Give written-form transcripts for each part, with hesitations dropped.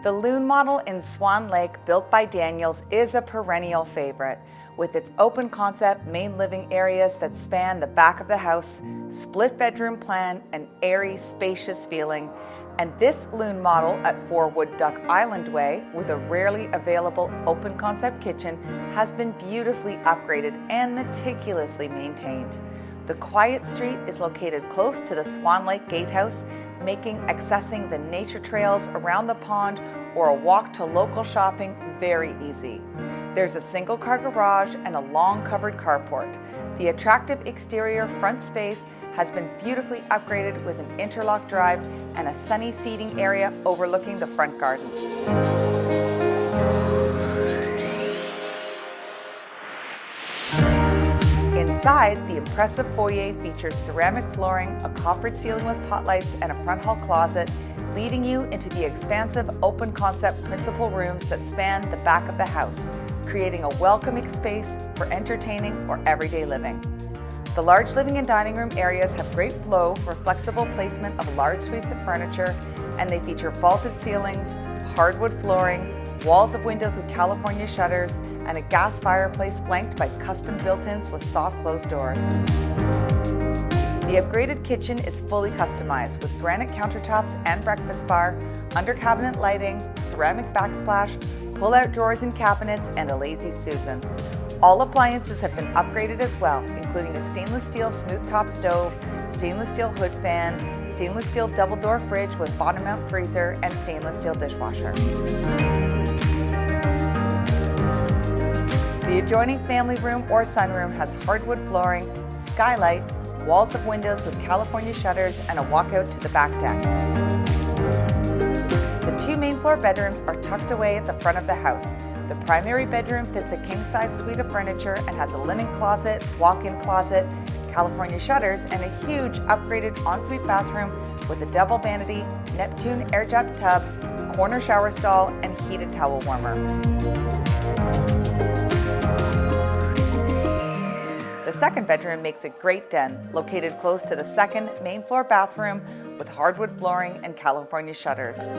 The Loon model in Swan Lake, built by Daniels, is a perennial favorite. With its open concept main living areas that span the back of the house, split bedroom plan, and airy, spacious feeling. And this Loon model at 4 Wood Duck Island Way, with a rarely available open concept kitchen, has been beautifully upgraded and meticulously maintained. The quiet street is located close to the Swan Lake Gatehouse, making accessing the nature trails around the pond or a walk to local shopping very easy. There's a single car garage and a long covered carport. The attractive exterior front space has been beautifully upgraded with an interlock drive and a sunny seating area overlooking the front gardens. Inside, the impressive foyer features ceramic flooring, a coffered ceiling with pot lights, and a front hall closet, leading you into the expansive open concept principal rooms that span the back of the house, creating a welcoming space for entertaining or everyday living. The large living and dining room areas have great flow for flexible placement of large suites of furniture, and they feature vaulted ceilings, hardwood flooring, walls of windows with California shutters, and a gas fireplace flanked by custom built-ins with soft closed doors. The upgraded kitchen is fully customized with granite countertops and breakfast bar, under-cabinet lighting, ceramic backsplash, pull-out drawers and cabinets, and a lazy Susan. All appliances have been upgraded as well, including a stainless steel smooth-top stove, stainless steel hood fan, stainless steel double-door fridge with bottom-mount freezer, and stainless steel dishwasher. The adjoining family room or sunroom has hardwood flooring, skylight, walls of windows with California shutters, and a walkout to the back deck. The 2 main floor bedrooms are tucked away at the front of the house. The primary bedroom fits a king-size suite of furniture and has a linen closet, walk-in closet, California shutters, and a huge upgraded ensuite bathroom with a double vanity, Neptune air-jet tub, corner shower stall, and heated towel warmer. The second bedroom makes a great den, located close to the second main floor bathroom with hardwood flooring and California shutters.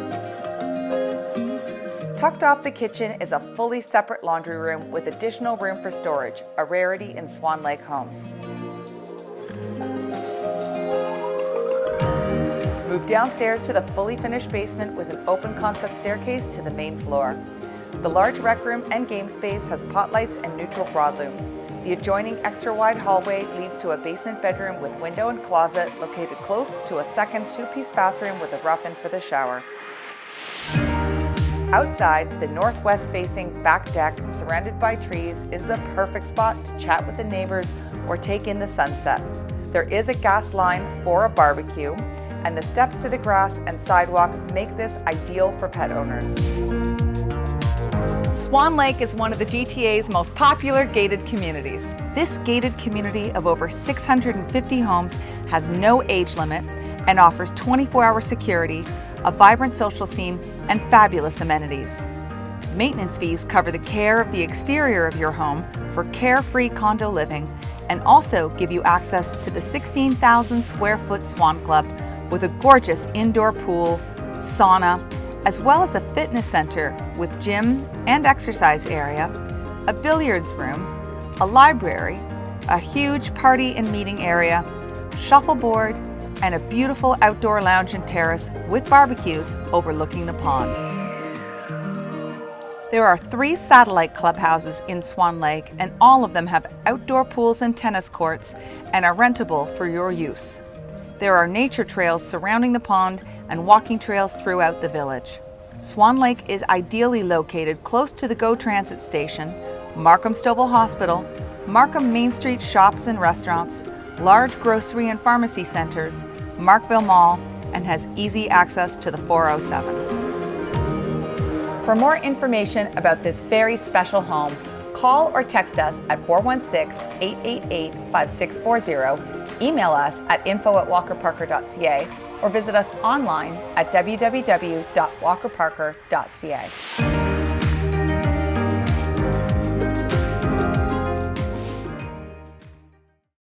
Tucked off the kitchen is a fully separate laundry room with additional room for storage, a rarity in Swan Lake homes. Move downstairs to the fully finished basement with an open concept staircase to the main floor. The large rec room and game space has pot lights and neutral broadloom. The adjoining extra wide hallway leads to a basement bedroom with window and closet located close to a second 2-piece bathroom with a rough-in for the shower. Outside, the northwest-facing back deck, surrounded by trees, is the perfect spot to chat with the neighbors or take in the sunsets. There is a gas line for a barbecue, and the steps to the grass and sidewalk make this ideal for pet owners. Swan Lake is one of the GTA's most popular gated communities. This gated community of over 650 homes has no age limit and offers 24-hour security, a vibrant social scene, and fabulous amenities. Maintenance fees cover the care of the exterior of your home for carefree condo living and also give you access to the 16,000 square foot Swan Club with a gorgeous indoor pool, sauna, as well as a fitness center with gym and exercise area, a billiards room, a library, a huge party and meeting area, shuffleboard, and a beautiful outdoor lounge and terrace with barbecues overlooking the pond. There are 3 satellite clubhouses in Swan Lake, and all of them have outdoor pools and tennis courts and are rentable for your use. There are nature trails surrounding the pond and walking trails throughout the village. Swan Lake is ideally located close to the GO Transit station, Markham Stovall Hospital, Markham Main Street shops and restaurants, large grocery and pharmacy centers, Markville Mall, and has easy access to the 407. For more information about this very special home, call or text us at 416-888-5640, email us at info@walkerparker.ca, or visit us online at www.walkerparker.ca.